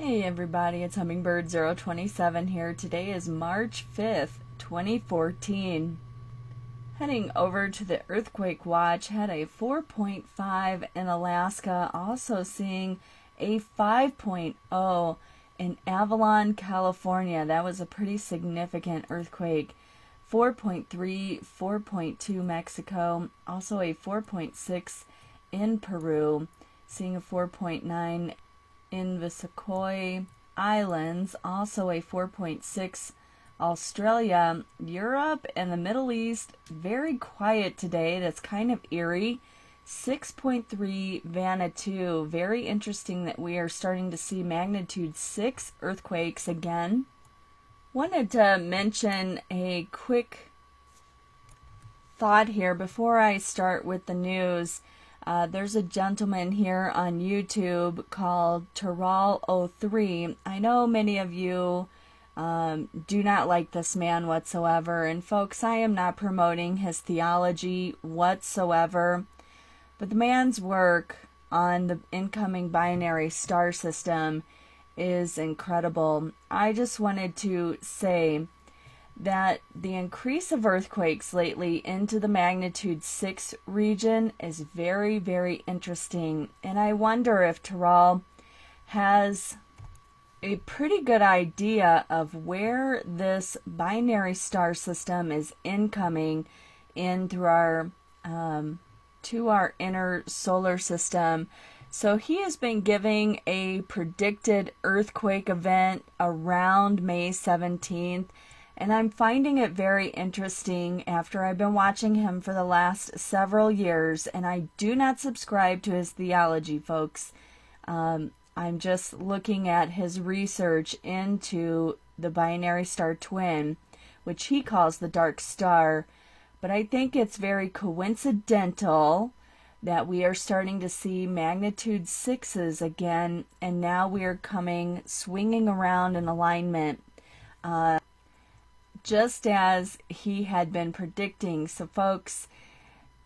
Hey everybody, it's Hummingbird027 here. Today is March 5th, 2014. Heading over to the earthquake watch, had a 4.5 in Alaska, also seeing a 5.0 in Avalon, California. That was a pretty significant earthquake. 4.3, 4.2 Mexico, also a 4.6 in Peru, seeing a 4.9 in Visayas Islands, also a 4.6 Australia. Europe and the Middle East, very quiet today. That's kind of eerie. 6.3 Vanuatu. Very interesting that we are starting to see magnitude 6 earthquakes again. Wanted to mention a quick thought here before I start with the news. There's a gentleman here on YouTube called Terral03. I know many of you do not like this man whatsoever. And folks, I am not promoting his theology whatsoever. But the man's work on the incoming binary star system is incredible. I just wanted to say that the increase of earthquakes lately into the magnitude 6 region is very, very interesting. And I wonder if Terral has a pretty good idea of where this binary star system is incoming in through our to our inner solar system. So he has been giving a predicted earthquake event around May 17th. And I'm finding it very interesting after I've been watching him for the last several years. And I do not subscribe to his theology, folks. I'm just looking at his research into the binary star twin, which he calls the dark star. But I think it's very coincidental that we are starting to see magnitude 6s again. And now we are swinging around in alignment. Just as he had been predicting. So folks,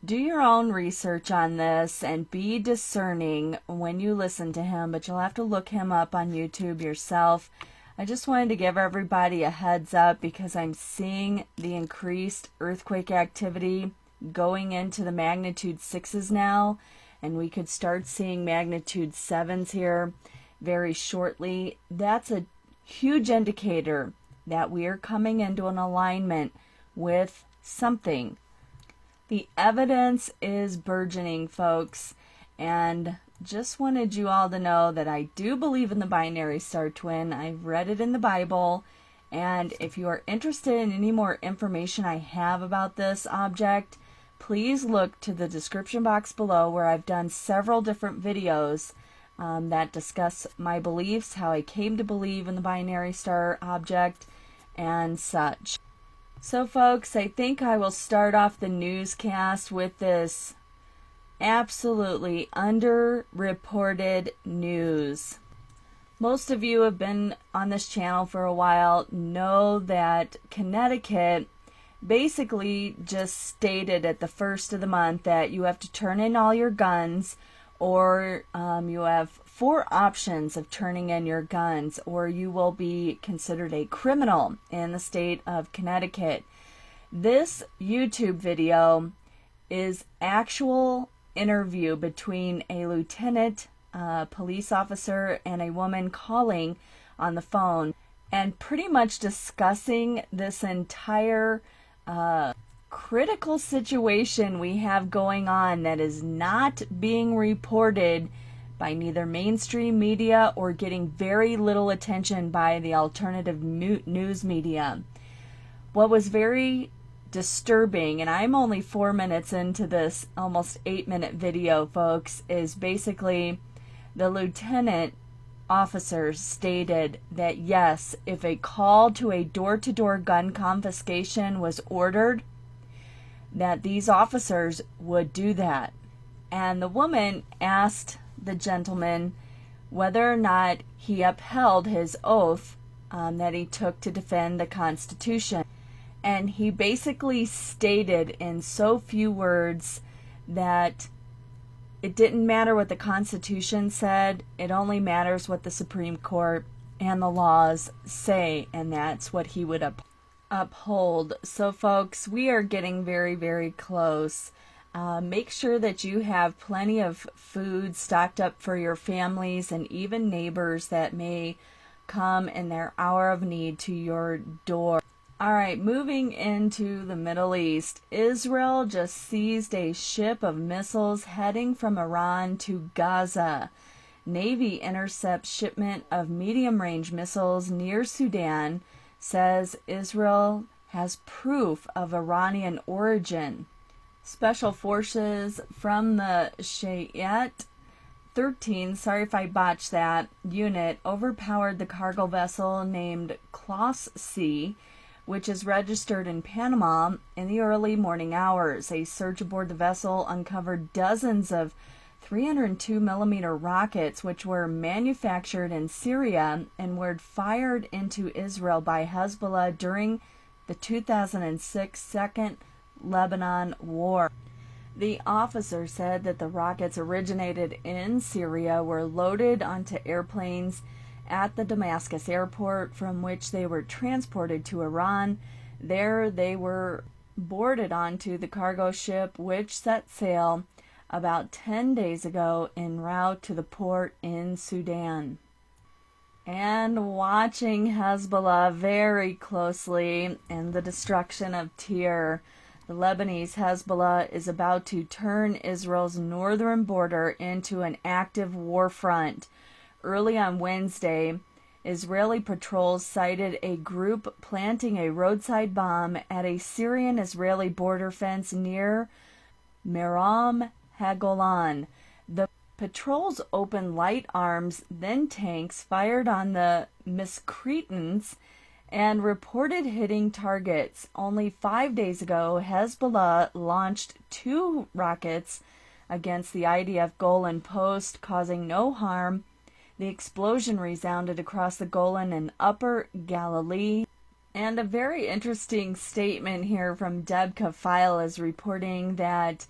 do your own research on this and be discerning when you listen to him, but you'll have to look him up on YouTube yourself. I just wanted to give everybody a heads up because I'm seeing the increased earthquake activity going into the magnitude 6s now, and we could start seeing magnitude 7s here very shortly. That's a huge indicator that we are coming into an alignment with something. The evidence is burgeoning, folks, and just wanted you all to know that I do believe in the binary star twin. I've read it in the Bible, and if you are interested in any more information I have about this object, please look to the description box below where I've done several different videos that discuss my beliefs, how I came to believe in the binary star object, and such. So folks, I think I will start off the newscast with this absolutely underreported news. Most of you have been on this channel for a while, know that Connecticut basically just stated at the first of the month that you have to turn in all your guns, or you have 4 options of turning in your guns, or you will be considered a criminal in the state of Connecticut. This YouTube video is actual interview between a lieutenant police officer and a woman calling on the phone and pretty much discussing this entire critical situation we have going on that is not being reported by neither mainstream media or getting very little attention by the alternative news media. What was very disturbing, and I'm only 4 minutes into this almost 8-minute video, folks, is basically the lieutenant officers stated that yes, if a call to a door-to-door gun confiscation was ordered, that these officers would do that. And the woman asked the gentleman whether or not he upheld his oath that he took to defend the Constitution. And he basically stated in so few words that It didn't matter what the Constitution said. It only matters what the Supreme Court and the laws say, and that's what he would uphold. So, folks, we are getting very, very close. Make sure that you have plenty of food stocked up for your families and even neighbors that may come in their hour of need to your door. All right, moving into the Middle East, Israel just seized a ship of missiles heading from Iran to Gaza. Navy intercepts shipment of medium-range missiles near Sudan, says Israel has proof of Iranian origin. Special forces from the Shayat 13, sorry if I botched that, unit overpowered the cargo vessel named Klaus C, which is registered in Panama in the early morning hours. A search aboard the vessel uncovered dozens of 302mm rockets, which were manufactured in Syria and were fired into Israel by Hezbollah during the 2006 Second Lebanon War. The officer said that the rockets originated in Syria, were loaded onto airplanes at the Damascus airport, from which they were transported to Iran. There they were boarded onto the cargo ship, which set sail about 10 days ago en route to the port in Sudan. And watching Hezbollah very closely and the destruction of Tyre, the Lebanese Hezbollah is about to turn Israel's northern border into an active war front. Early on Wednesday, Israeli patrols sighted a group planting a roadside bomb at a Syrian-Israeli border fence near Merom HaGolan. The patrols opened light arms, then tanks, fired on the miscreants, and reported hitting targets. Only 5 days ago, Hezbollah launched 2 rockets against the IDF Golan post, causing no harm. The explosion resounded across the Golan and Upper Galilee. And a very interesting statement here from Deb Kafile is reporting that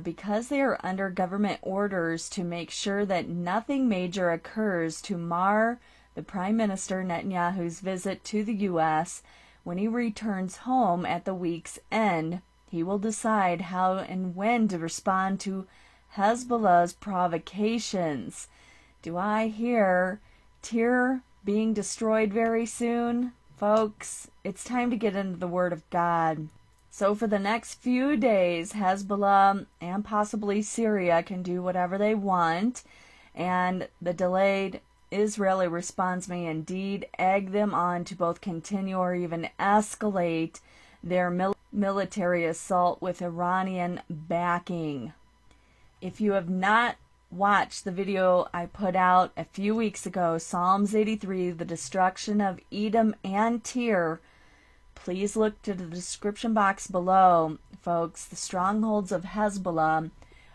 because they are under government orders to make sure that nothing major occurs to mar the Prime Minister Netanyahu's visit to the U.S., when he returns home at the week's end, he will decide how and when to respond to Hezbollah's provocations. Do I hear Tyre being destroyed very soon? Folks, it's time to get into the Word of God. So for the next few days, Hezbollah and possibly Syria can do whatever they want, and the delayed Israeli response may indeed egg them on to both continue or even escalate their military assault with Iranian backing. If you have not watched the video I put out a few weeks ago, Psalms 83, the destruction of Edom and Tyre, please look to the description box below. Folks, the strongholds of Hezbollah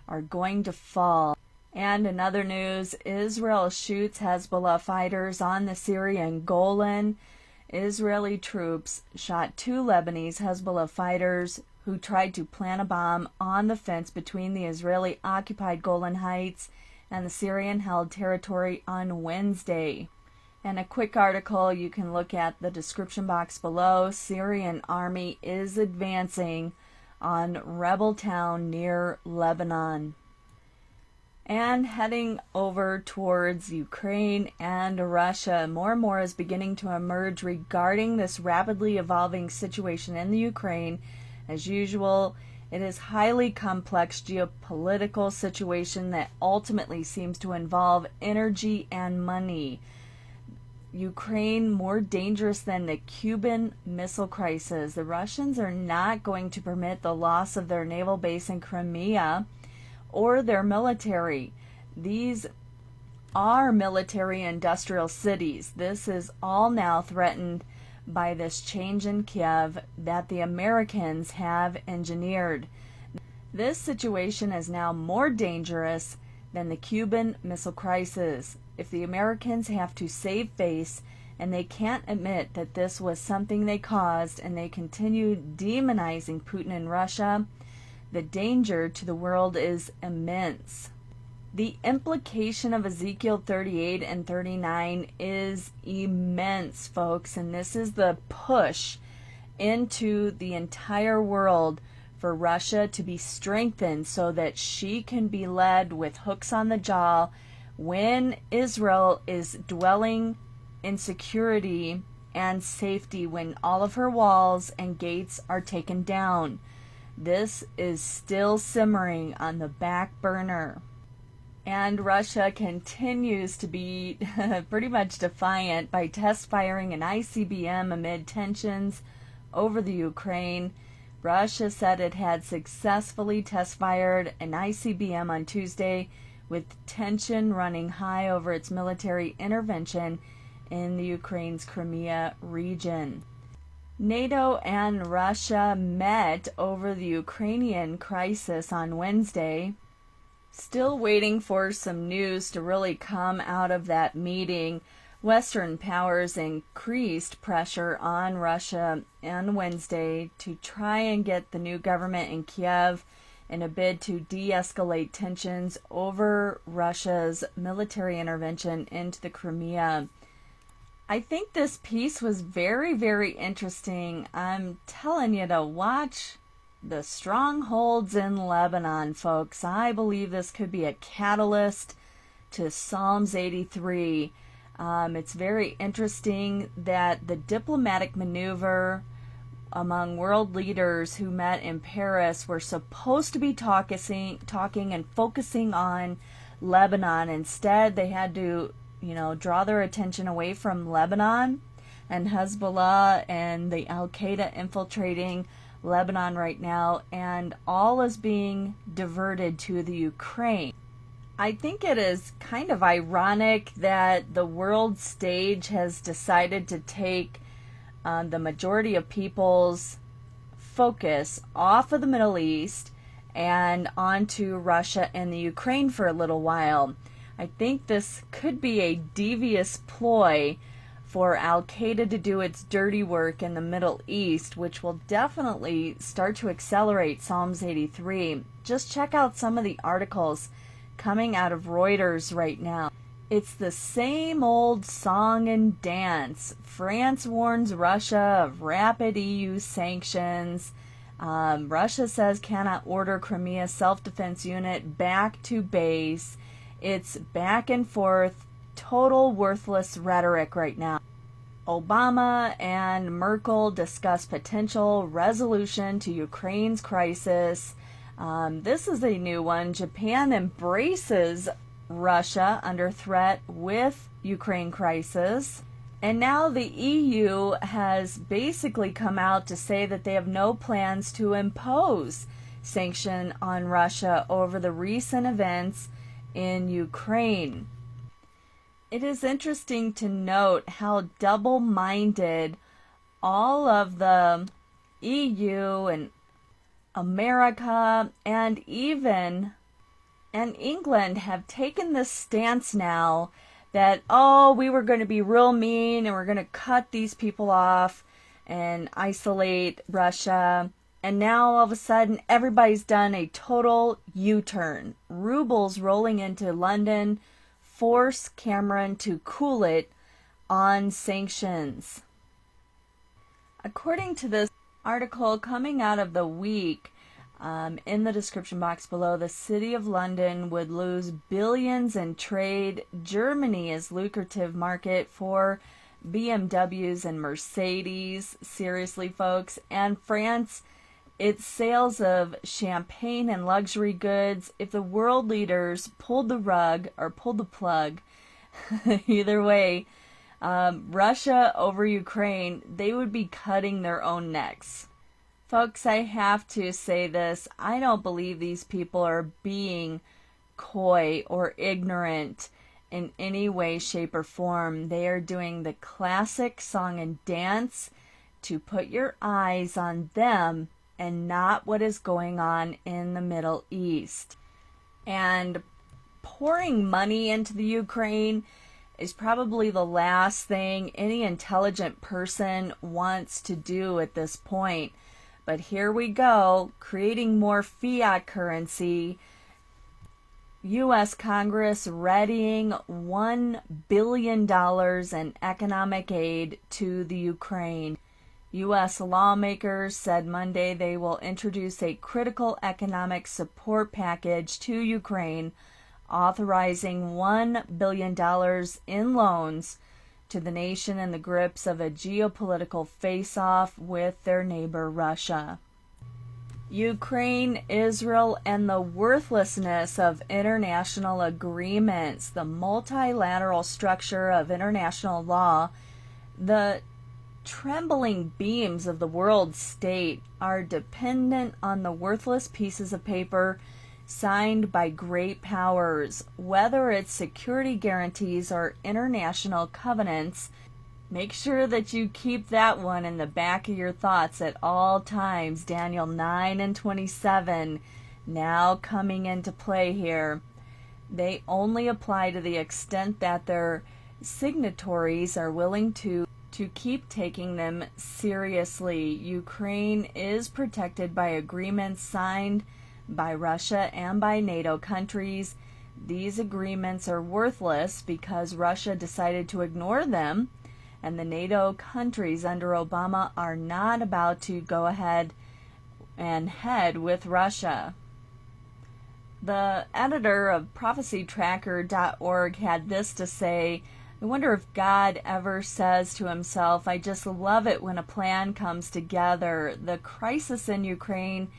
are going to fall. And in other news, Israel shoots Hezbollah fighters on the Syrian Golan. Israeli troops shot 2 Lebanese Hezbollah fighters who tried to plant a bomb on the fence between the Israeli-occupied Golan Heights and the Syrian-held territory on Wednesday. And a quick article you can look at the description box below. Syrian army is advancing on rebel town near Lebanon. And heading over towards Ukraine and Russia, more and more is beginning to emerge regarding this rapidly evolving situation in the Ukraine. As usual, it is highly complex geopolitical situation that ultimately seems to involve energy and money. Ukraine more dangerous than the Cuban Missile Crisis. The Russians are not going to permit the loss of their naval base in Crimea or their military. These are military industrial cities. This is all now threatened by this change in Kiev that the Americans have engineered. This situation is now more dangerous than the Cuban Missile Crisis. If the Americans have to save face and they can't admit that this was something they caused and they continue demonizing Putin and Russia, the danger to the world is immense. The implication of Ezekiel 38 and 39 is immense, folks, and this is the push into the entire world for Russia to be strengthened so that she can be led with hooks on the jaw when Israel is dwelling in security and safety, when all of her walls and gates are taken down. This is still simmering on the back burner. And Russia continues to be pretty much defiant by test firing an ICBM amid tensions over the Ukraine. Russia said it had successfully test fired an ICBM on Tuesday, with tension running high over its military intervention in the Ukraine's Crimea region. NATO and Russia met over the Ukrainian crisis on Wednesday. Still waiting for some news to really come out of that meeting. Western powers increased pressure on Russia on Wednesday to try and get the new government in Kiev in a bid to de-escalate tensions over Russia's military intervention into the Crimea. I think this piece was very, very interesting. I'm telling you to watch the strongholds in Lebanon, folks. I believe this could be a catalyst to Psalms 83. It's very interesting that the diplomatic maneuver among world leaders who met in Paris were supposed to be talking and focusing on Lebanon. Instead, they had to, draw their attention away from Lebanon and Hezbollah and the Al-Qaeda infiltrating Lebanon right now, and all is being diverted to the Ukraine. I think it is kind of ironic that the world stage has decided to take the majority of people's focus off of the Middle East and onto Russia and the Ukraine for a little while. I think this could be a devious ploy for Al-Qaeda to do its dirty work in the Middle East, which will definitely start to accelerate Psalms 83. Just check out some of the articles coming out of Reuters right now. It's the same old song and dance. France warns Russia of rapid EU sanctions. Russia says cannot order Crimea self-defense unit back to base. It's back and forth, total worthless rhetoric right now. Obama and Merkel discuss potential resolution to Ukraine's crisis. This is a new one. Japan embraces Russia under threat with Ukraine crisis. And now the EU has basically come out to say that they have no plans to impose sanction on Russia over the recent events in Ukraine. It is interesting to note how double-minded all of the EU and America and even England have taken this stance now that, we were going to be real mean and we're going to cut these people off and isolate Russia. And now all of a sudden everybody's done a total U-turn. Rubles rolling into London force Cameron to cool it on sanctions. According to this article coming out of the week, in the description box below, the City of London would lose billions in trade. Germany is lucrative market for BMWs and Mercedes. Seriously, folks. And France, its sales of champagne and luxury goods. If the world leaders pulled the rug or pulled the plug, either way, Russia over Ukraine, they would be cutting their own necks. Folks, I have to say this. I don't believe these people are being coy or ignorant in any way, shape, or form. They are doing the classic song and dance to put your eyes on them and not what is going on in the Middle East. And pouring money into the Ukraine is probably the last thing any intelligent person wants to do at this point. But here we go, creating more fiat currency, U.S. Congress readying $1 billion in economic aid to the Ukraine. U.S. lawmakers said Monday they will introduce a critical economic support package to Ukraine, authorizing $1 billion in loans to the nation in the grips of a geopolitical face-off with their neighbor Russia. Ukraine, Israel, and the worthlessness of international agreements, the multilateral structure of international law, the trembling beams of the world state are dependent on the worthless pieces of paper signed by great powers, whether it's security guarantees or international covenants. Make sure that you keep that one in the back of your thoughts at all times. Daniel 9:27 now coming into play here. They only apply to the extent that their signatories are willing to keep taking them seriously. Ukraine is protected by agreements signed by Russia and by NATO countries. These agreements are worthless because Russia decided to ignore them, and the NATO countries under Obama are not about to go ahead and head with Russia. The editor of prophecytracker.org had this to say: I wonder if God ever says to himself, I just love it when a plan comes together. The crisis in Ukraine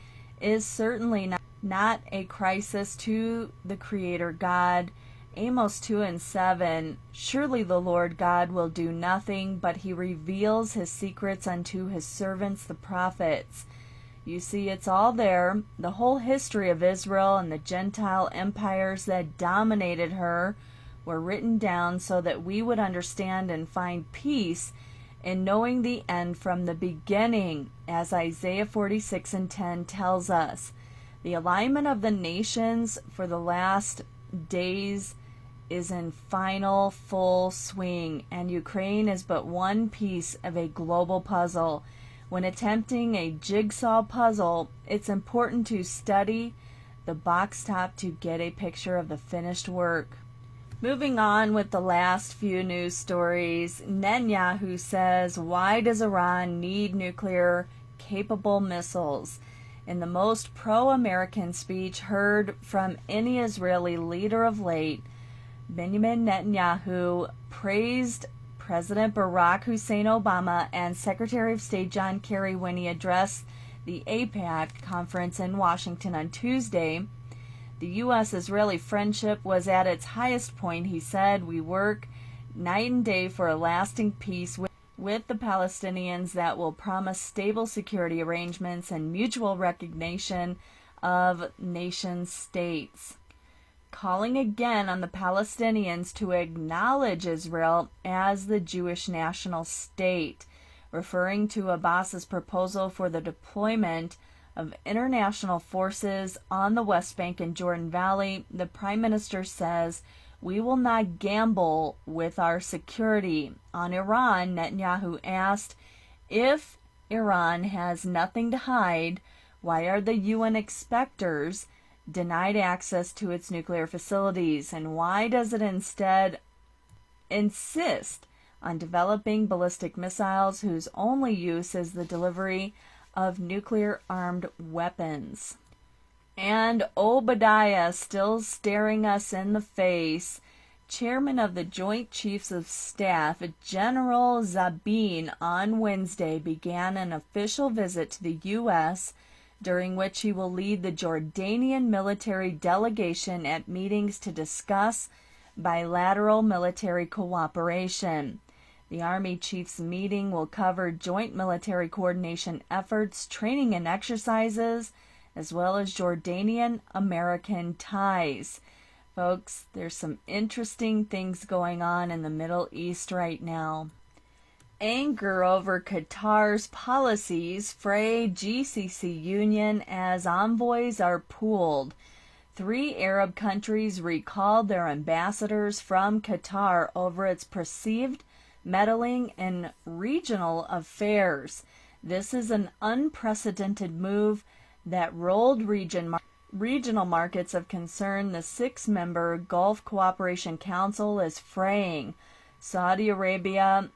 is certainly not a crisis to the Creator God. Amos 2:7, surely the Lord God will do nothing, but he reveals his secrets unto his servants the prophets. You see, it's all there. The whole history of Israel and the Gentile empires that dominated her were written down so that we would understand and find peace in knowing the end from the beginning, as Isaiah 46:10 tells us. The alignment of the nations for the last days is in final full swing, and Ukraine is but one piece of a global puzzle. When attempting a jigsaw puzzle, it's important to study the box top to get a picture of the finished work. Moving on with the last few news stories, Netanyahu says, why does Iran need nuclear-capable missiles? In the most pro-American speech heard from any Israeli leader of late, Benjamin Netanyahu praised President Barack Hussein Obama and Secretary of State John Kerry when he addressed the AIPAC conference in Washington on Tuesday. The U.S.-Israeli friendship was at its highest point, he said. We work night and day for a lasting peace with the Palestinians that will promise stable security arrangements and mutual recognition of nation states. Calling again on the Palestinians to acknowledge Israel as the Jewish national state, referring to Abbas's proposal for the deployment of international forces on the West Bank and Jordan Valley. The Prime Minister says, we will not gamble with our security. On Iran, Netanyahu asked, if Iran has nothing to hide, why are the UN inspectors denied access to its nuclear facilities, and why does it instead insist on developing ballistic missiles whose only use is the delivery of nuclear-armed weapons? And Obadiah still staring us in the face. Chairman of the Joint Chiefs of Staff, General Zabin, on Wednesday began an official visit to the U.S., during which he will lead the Jordanian military delegation at meetings to discuss bilateral military cooperation. The Army Chiefs meeting will cover joint military coordination efforts, training and exercises, as well as Jordanian-American ties. Folks, there's some interesting things going on in the Middle East right now. Anger over Qatar's policies fray GCC union as envoys are pulled. 3 Arab countries recalled their ambassadors from Qatar over its perceived meddling in regional affairs. This is an unprecedented move that rolled region Regional markets of concern the 6-member Gulf Cooperation Council is fraying. Saudi Arabia,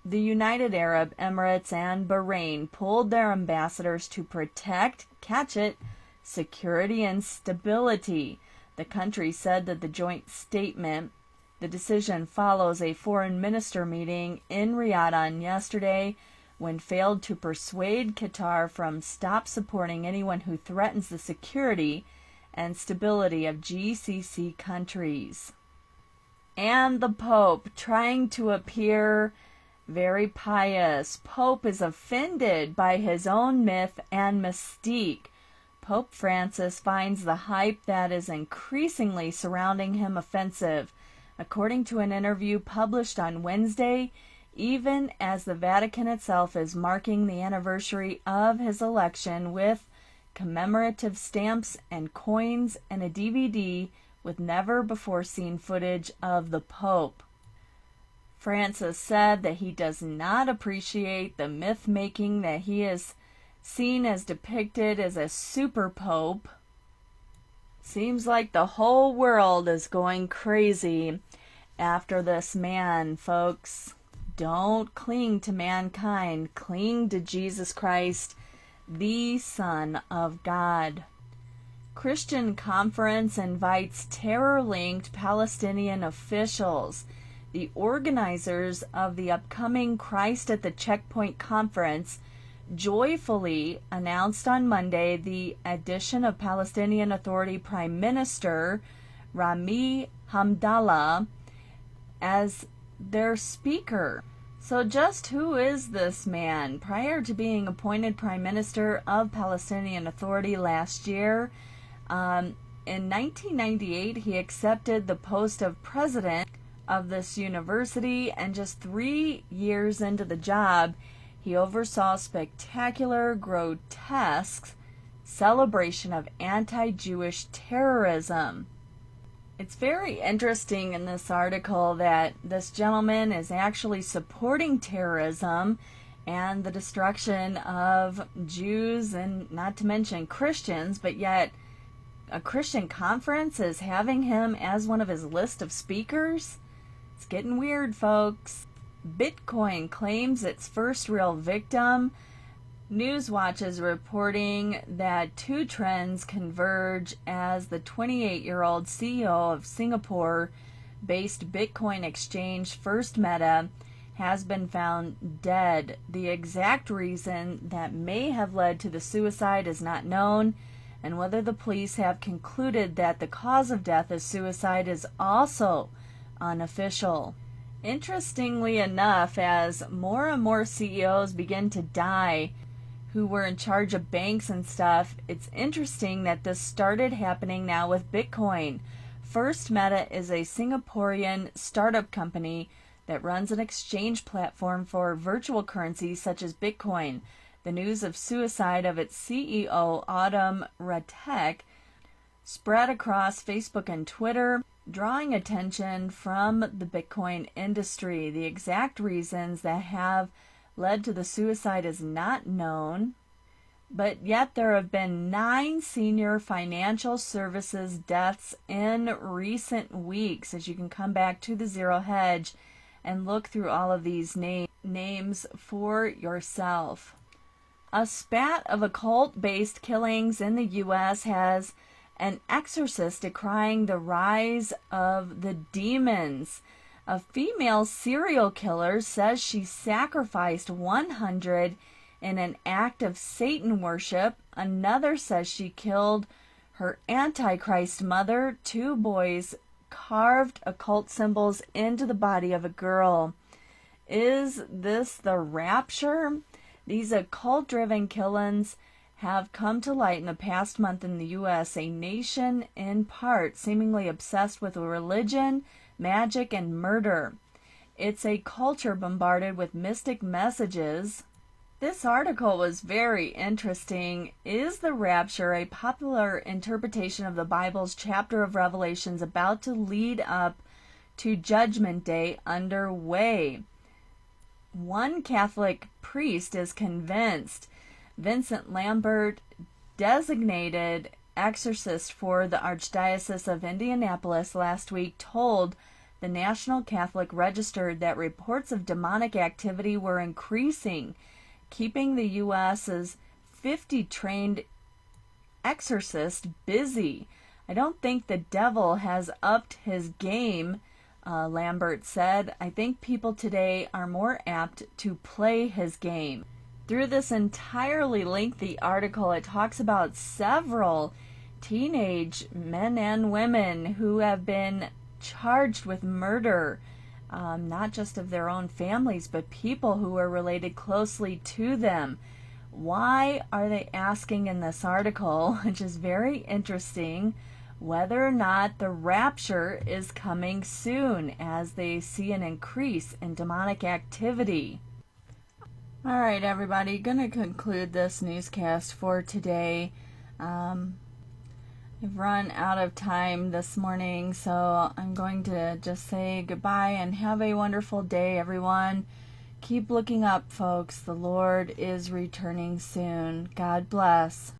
the United Arab Emirates, and Bahrain pulled their ambassadors to protect, catch it, security and stability. The country said that the joint statement. The decision follows a foreign minister meeting in Riyadh on yesterday when failed to persuade Qatar from stop supporting anyone who threatens the security and stability of GCC countries. And the Pope, trying to appear very pious. Pope is offended by his own myth and mystique. Pope Francis finds the hype that is increasingly surrounding him offensive. According to an interview published on Wednesday, even as the Vatican itself is marking the anniversary of his election with commemorative stamps and coins and a DVD with never-before-seen footage of the Pope. Francis said that he does not appreciate the myth-making that he is seen as depicted as a super pope. Seems like the whole world is going crazy after this man, folks. Don't cling to mankind. Cling to Jesus Christ, the Son of God. Christian Conference invites terror-linked Palestinian officials. The organizers of the upcoming Christ at the Checkpoint Conference joyfully announced on Monday the addition of Palestinian Authority Prime Minister Rami Hamdallah as their speaker. So just who is this man? Prior to being appointed Prime Minister of Palestinian Authority last year, in 1998 he accepted the post of president of this university, and just 3 years into the job, he oversaw spectacular, grotesque celebration of anti-Jewish terrorism. It's very interesting in this article that this gentleman is actually supporting terrorism and the destruction of Jews and not to mention Christians, but yet a Christian conference is having him as one of his list of speakers. It's getting weird, folks. Bitcoin claims its first real victim. Newswatch is reporting that two trends converge as the 28-year-old CEO of Singapore-based Bitcoin exchange First Meta has been found dead. The exact reason that may have led to the suicide is not known, and whether the police have concluded that the cause of death is suicide is also unofficial. Interestingly enough, as more and more CEOs begin to die who were in charge of banks and stuff, it's interesting that this started happening now with Bitcoin. First Meta is a Singaporean startup company that runs an exchange platform for virtual currencies such as Bitcoin. The news of suicide of its CEO, Autumn Ratek, spread across Facebook and Twitter, drawing attention from the Bitcoin industry. The exact reasons that have led to the suicide is not known, but yet there have been 9 senior financial services deaths in recent weeks. As you can come back to the Zero Hedge and look through all of these names for yourself. A spat of occult-based killings in the U.S. has an exorcist decrying the rise of the demons. A female serial killer says she sacrificed 100 in an act of Satan worship. Another says she killed her Antichrist mother. 2 boys carved occult symbols into the body of a girl. Is this the rapture? These occult-driven killings have come to light in the past month in the U.S., a nation in part seemingly obsessed with religion, magic, and murder. It's a culture bombarded with mystic messages. This article was very interesting. Is the rapture a popular interpretation of the Bible's chapter of Revelations about to lead up to Judgment Day underway? One Catholic priest is convinced. Vincent Lambert designated exorcist for the Archdiocese of Indianapolis last week told the National Catholic Register that reports of demonic activity were increasing, keeping the U.S.'s 50 trained exorcists busy. I don't think the devil has upped his game, Lambert said. I think people today are more apt to play his game. Through this entirely lengthy article, it talks about several teenage men and women who have been charged with murder, not just of their own families, but people who are related closely to them. Why are they asking in this article, which is very interesting, whether or not the rapture is coming soon, as they see an increase in demonic activity? All right, everybody, gonna conclude this newscast for today. I've run out of time this morning, so I'm going to just say goodbye and have a wonderful day, everyone. Keep looking up, folks. The Lord is returning soon. God bless.